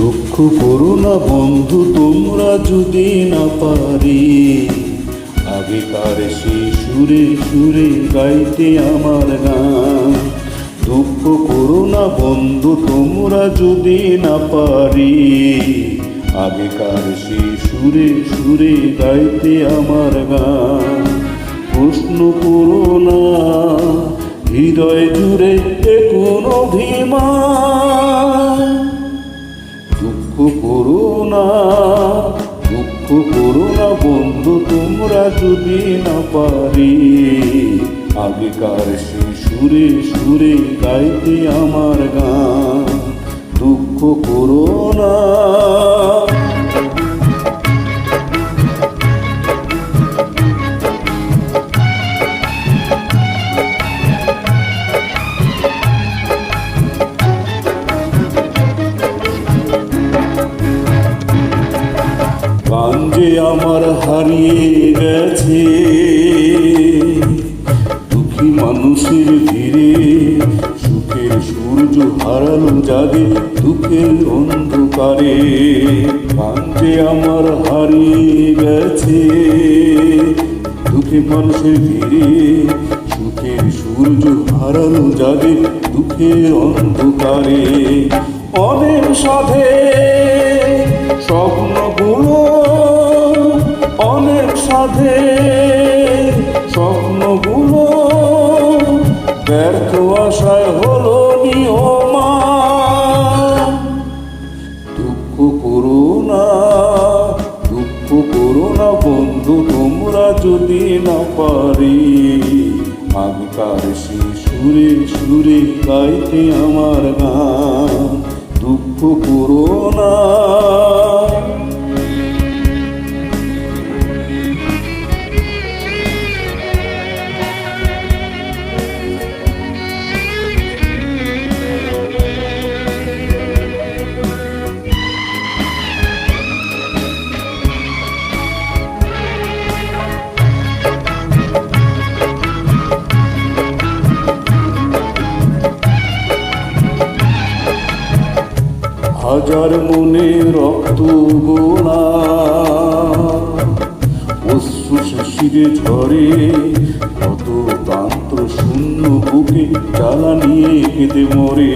দুঃখ করো না বন্ধু তোমরা যদি না পারি, আগেকার সেই সুরে সুরে গাইতে আমার গান। দুঃখ করো না বন্ধু তোমরা যদি না পারি, আগেকার সেই সুরে সুরে গাইতে আমার গান। প্রশ্ন করো না হৃদয় জুড়ে কোন অভিমান। দুঃখ করো না বন্ধু তোমরা যদি না পারি, আগেকার সেই সুরে সুরে গাইতে আমার গান। দুঃখ করো না। গান যে আমার হারিয়ে গেছে দুঃখী মানুষের ভিড়ে, সুখের সূর্য হারালো যাদের দুঃখের অন্ধকারে। গান যে আমার হারিয়ে গেছে দুঃখী মানুষের ভিড়ে, সুখের সূর্য হারালো যাদের দুঃখের অন্ধকারে। অনেক সাধে স্বপ্নগুলো, অনেক সাধে স্বপ্নগুলো ব্যর্থ আশায় হলো নিয়মান। দুঃখ করো না বন্ধু তোমরা যদি না পারি, আগেকার সেই সুরে সুরে গাইতে আমার গান। দুঃখ করো না। হাজার মনে রক্ত গোলা অশ্রু শিশিরে ঝরে, কত প্রান্ত শূন্য বুকে জ্বালা নিয়ে কেঁদে মরে।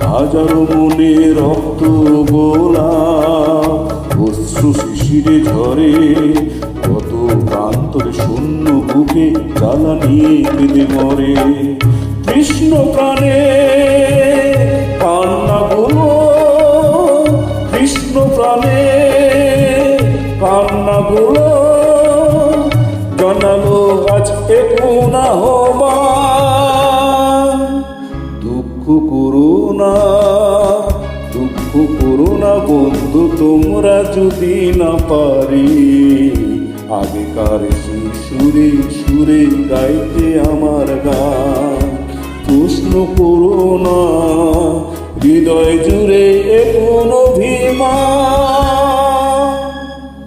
হাজার মনে রক্ত গোলা অশ্রু শিশিরে ঝরে, কত প্রান্তর শূন্য বুকে জ্বালা নিয়ে কেঁদে মরে। কৃষ্ণ প্রাণে কান্নাগুলো, কৃষ্ণ প্রাণে কান্নাগুলো জানালো আজ কোন আহ্বান। দুঃখ করো না বন্ধু তোমরা যদি না পারি, আগেকার সেই সুরে সুরে গাইতে আমার গান। প্রশ্ন করো না হৃদয় জুড়ে কোন অভিমান।